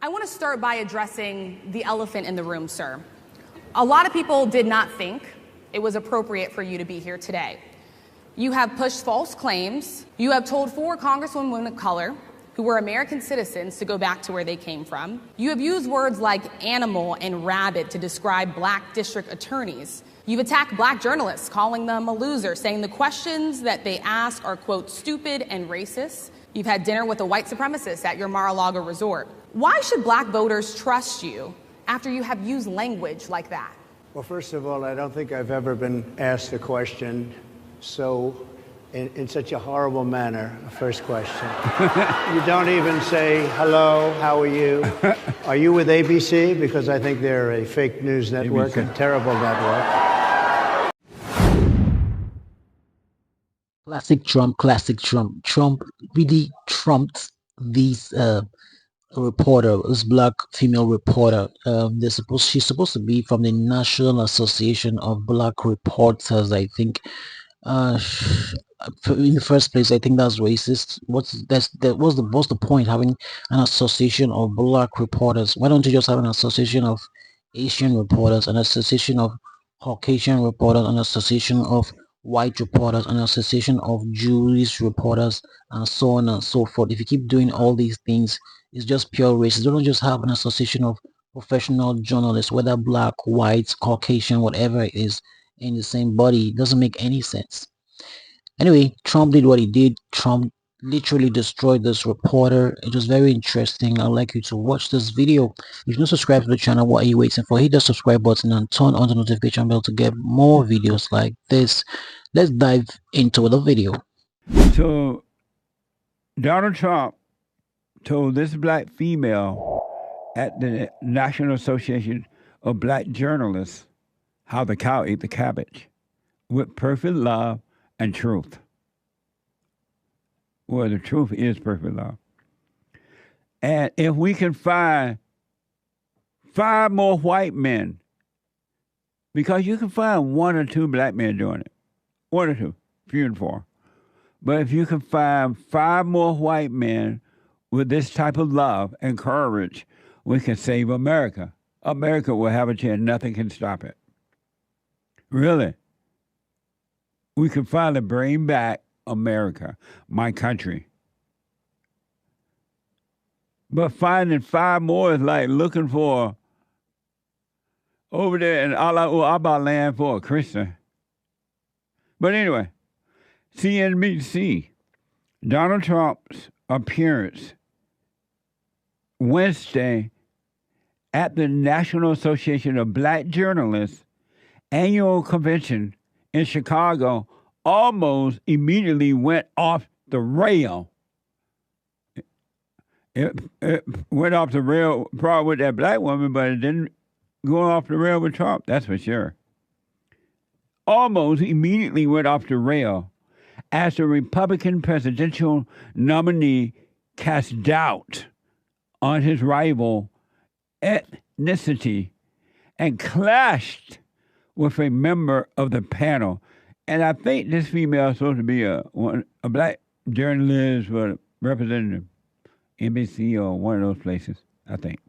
I want to start by addressing the elephant in the room, sir. A lot of people did not think it was appropriate for you to be here today. You have pushed false claims. You have told 4 congresswomen of color who were American citizens to go back to where they came from. You have used words like animal and rabid to describe black district attorneys. You've attacked black journalists, calling them a loser, saying the questions that they ask are, quote, stupid and racist. You've had dinner with a white supremacist at your Mar-a-Lago resort. Why should black voters trust you after you have used language like that? Well, first of all, I don't think I've ever been asked a question so in such a horrible manner. First question. You don't even say, hello, how are you? Are you with ABC? Because I think they're a fake news network, ABC. A terrible network. Classic Trump, classic Trump. Trump really trumped these reporter, this black female reporter. She's supposed to be from the National Association of Black Reporters, I think. In the first place, I think that's racist. What's the point having an association of black reporters? Why don't you just have an association of Asian reporters, an association of Caucasian reporters, an association of white reporters, an association of Jewish reporters, and so on and so forth? If you keep doing all these things, it's just pure racism. Don't just have an association of professional journalists, whether black, white, Caucasian, whatever it is, in the same body. It doesn't make any sense. Anyway, Trump did what he did. Trump literally destroyed this reporter. It was very interesting. I'd like you to watch this video. If you're not subscribed to the channel, what are you waiting for? Hit the subscribe button and turn on the notification bell to get more videos like this. Let's dive into the video. So Donald Trump told this black female at the National Association of Black Journalists how the cow ate the cabbage with perfect love and truth. Well, the truth is perfect love. And if we can find 5 more white men, because you can find 1 or 2 black men doing it, 1 or 2, few and far. But if you can find 5 more white men with this type of love and courage, we can save America. America will have a chance. Nothing can stop it. Really. We can finally bring back America, my country. But finding 5 more is like looking for over there in Allah land for a Christian. But anyway, CNBC, Donald Trump's appearance Wednesday at the National Association of Black Journalists annual convention in Chicago almost immediately went off the rail. It went off the rail probably with that black woman, but it didn't go off the rail with Trump, that's for sure. Almost immediately went off the rail as the Republican presidential nominee cast doubt on his rival ethnicity and clashed with a member of the panel. And I think this female is supposed to be a black journalist or representative, NBC or one of those places, I think.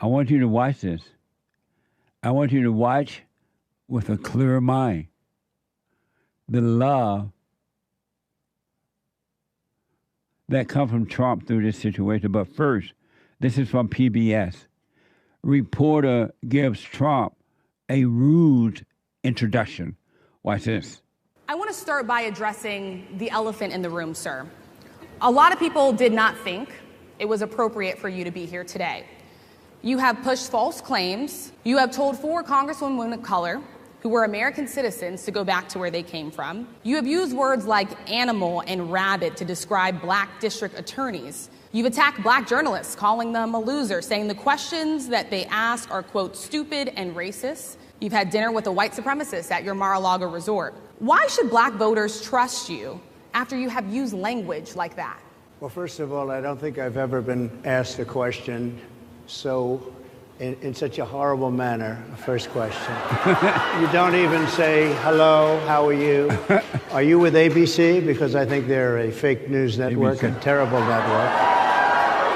I want you to watch this. I want you to watch with a clear mind the love that comes from Trump through this situation. But first, this is from PBS. Reporter gives Trump a rude introduction. Watch this. I want to start by addressing the elephant in the room, sir. A lot of people did not think it was appropriate for you to be here today. You have pushed false claims. You have told 4 congresswomen of color who were American citizens to go back to where they came from. You have used words like animal and rabid to describe black district attorneys. You've attacked black journalists, calling them a loser, saying the questions that they ask are, quote, stupid and racist. You've had dinner with a white supremacist at your Mar-a-Lago resort. Why should black voters trust you after you have used language like that? Well, first of all, I don't think I've ever been asked a question so in such a horrible manner. First question. You don't even say, hello, how are you? Are you with ABC? Because I think they're a fake news network, ABC. A terrible network.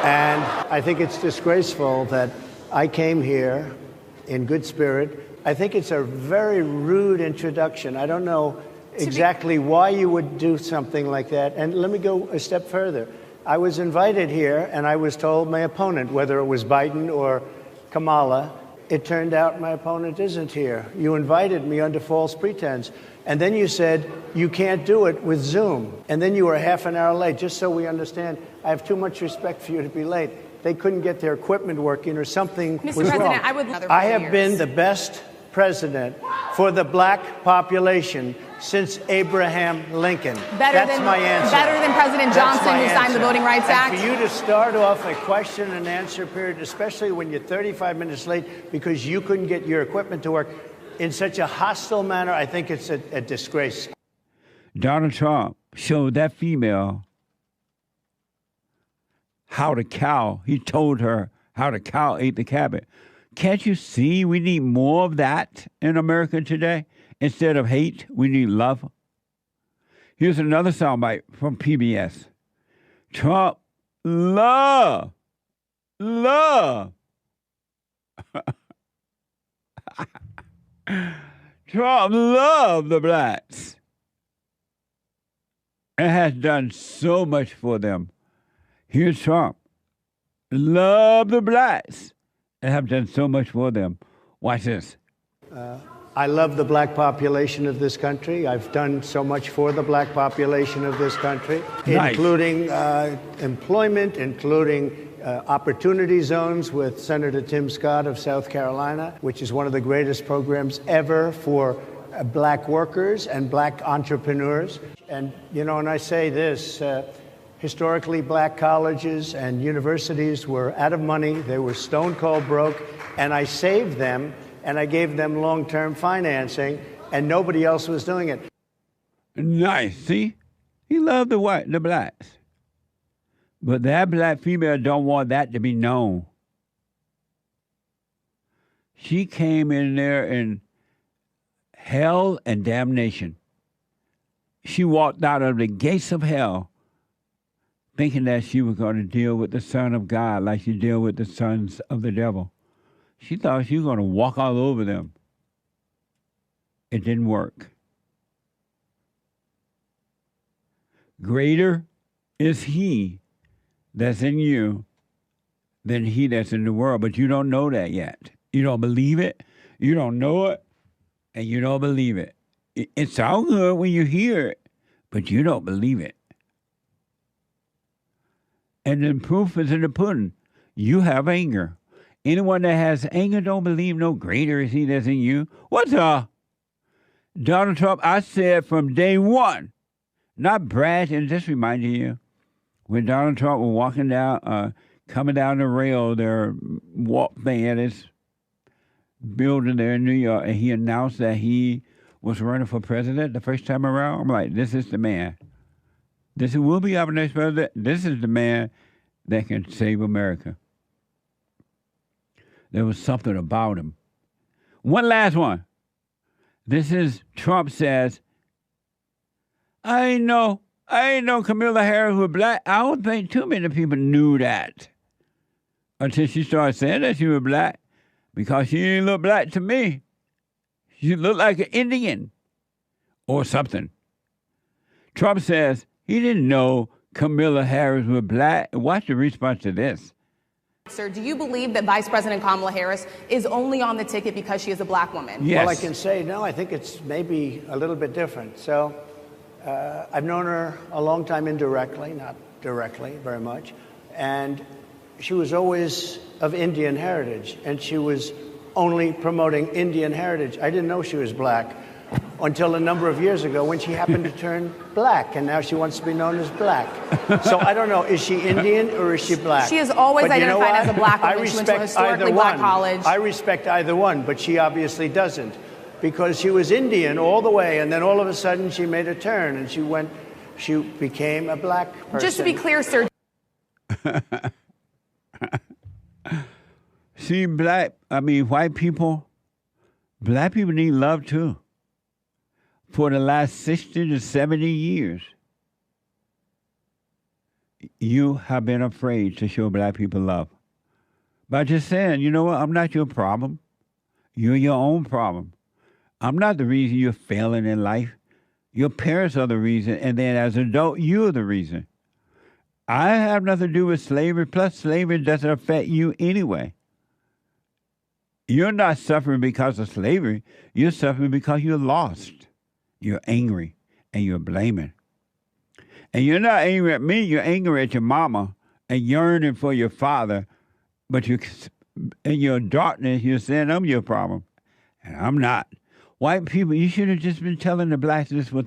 And I think it's disgraceful that I came here in good spirit. I think it's a very rude introduction. I don't know exactly why you would do something like that. And let me go a step further. I was invited here, and I was told my opponent, whether it was Biden or Kamala, it turned out my opponent isn't here. You invited me under false pretense. And then you said, you can't do it with Zoom. And then you were half an hour late. Just so we understand, I have too much respect for you to be late. They couldn't get their equipment working or something Mr. was President, wrong. I have been the best president for the black population since Abraham Lincoln. That's my answer. Better than President Johnson, who signed the Voting Rights Act. And for you to start off a question and answer period, especially when you're 35 minutes late because you couldn't get your equipment to work, in such a hostile manner, I think it's a disgrace. Donald Trump showed that female how the cow, he told her how the cow ate the cabbage. Can't you see we need more of that in America today? Instead of hate, we need love. Here's another soundbite from PBS. Trump love. Trump loved the blacks and has done so much for them. Here's Trump. Love the blacks and have done so much for them. Watch this. I love the black population of this country. I've done so much for the black population of this country, including employment, including opportunity zones with Senator Tim Scott of South Carolina, which is one of the greatest programs ever for black workers and black entrepreneurs. And, you know, and I say this, historically black colleges and universities were out of money. They were stone cold broke, and I saved them, and I gave them long-term financing, and nobody else was doing it. Nice, see? He loved the blacks. But that black female don't want that to be known. She came in there in hell and damnation. She walked out of the gates of hell thinking that she was going to deal with the Son of God like she dealt with the sons of the devil. She thought she was going to walk all over them. It didn't work. Greater is he that's in you than he that's in the world. But you don't know that yet. You don't believe it. You don't know it. And you don't believe it. It sounds good when you hear it, but you don't believe it. And the proof is in the pudding. You have anger. Anyone that has anger don't believe no greater is he that's in you. What's up? Donald Trump, I said from day one, not brash, and just reminding you, when Donald Trump was walking down, coming down the rail, their walk thing at his building there in New York, and he announced that he was running for president the first time around. I'm like, this is the man. This will be our next president. This is the man that can save America. There was something about him. One last one. This is Trump says, I ain't know Kamala Harris was black. I don't think too many people knew that until she started saying that she was black, because she didn't look black to me. She looked like an Indian or something. Trump says he didn't know Kamala Harris was black. Watch the response to this. Sir, do you believe that Vice President Kamala Harris is only on the ticket because she is a black woman? Yes. Well, I can say no. I think it's maybe a little bit different. So I've known her a long time indirectly, not directly very much. And she was always of Indian heritage, and she was only promoting Indian heritage. I didn't know she was black until a number of years ago when she happened to turn black, and now she wants to be known as black. So I don't know, is she Indian or is she black? She has always identified as a black woman. She went to a historically black college. I respect either one, but she obviously doesn't, because she was Indian all the way, and then all of a sudden she made a turn, and she became a black person. Just to be clear, sir. See, white people, black people need love too. For the last 60 to 70 years. you have been afraid to show black people love by just saying, you know what, I'm not your problem. You're your own problem. I'm not the reason you're failing in life. Your parents are the reason, and then as an adult, you're the reason. I have nothing to do with slavery, plus slavery doesn't affect you anyway. You're not suffering because of slavery. You're suffering because you're lost. You're angry, and you're blaming. And you're not angry at me, you're angry at your mama and yearning for your father, but you, in your darkness, you're saying I'm your problem, and I'm not. White people, you should have just been telling the blacks this for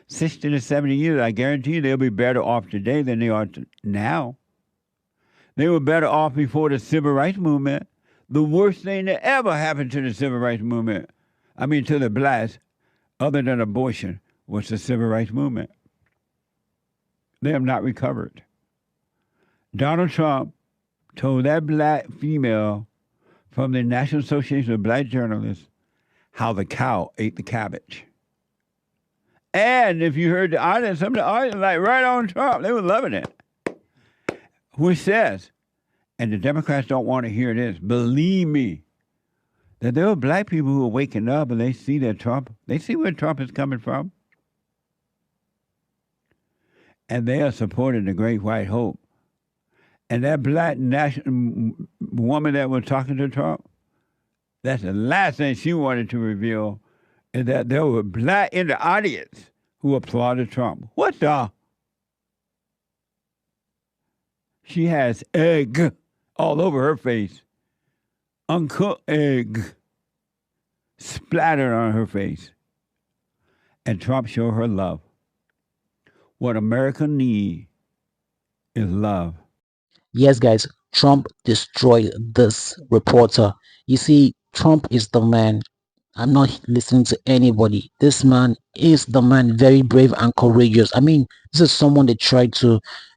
60 to 70 years. I guarantee you they'll be better off today than they are now. They were better off before the Civil Rights Movement. The worst thing that ever happened to the Civil Rights Movement, I mean to the blacks, other than abortion, was the Civil Rights Movement. They have not recovered. Donald Trump told that black female from the National Association of Black Journalists how the cow ate the cabbage. And if you heard the audience, some of the audience like right on Trump, they were loving it. Which says, and the Democrats don't want to hear this, believe me, that there are black people who are waking up and they see that Trump, they see where Trump is coming from. And they are supporting the Great White Hope. And that black national woman that was talking to Trump, that's the last thing she wanted to reveal, is that there were black in the audience who applauded Trump. What the? She has egg all over her face. Uncooked egg splattered on her face. And Trump showed her love. What America needs is love. Yes, guys, Trump destroyed this reporter. You see, Trump is the man. I'm not listening to anybody. This man is the man, very brave and courageous. I mean, this is someone they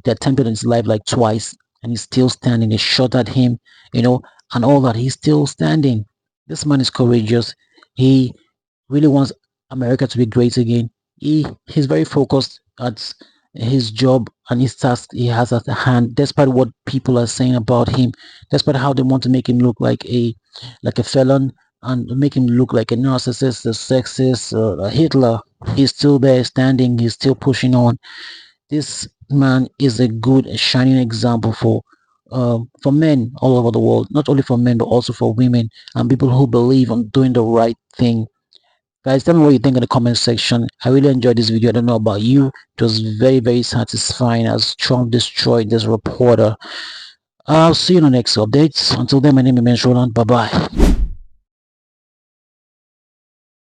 attempted his life like twice, and he's still standing. They shot at him, and all that. He's still standing. This man is courageous. He really wants America to be great again. He's very focused at his job and his task he has at hand, despite what people are saying about him, despite how they want to make him look like a felon and make him look like a narcissist, a sexist, a Hitler. He's still there standing, he's still pushing on. This man is a good shining example for men all over the world, not only for men but also for women and people who believe on doing the right thing. Guys, tell me what you think in the comment section. I really enjoyed this video. I don't know about you. It was very, very satisfying as Trump destroyed this reporter. I'll see you in the next updates. Until then, my name is Roland. Bye bye.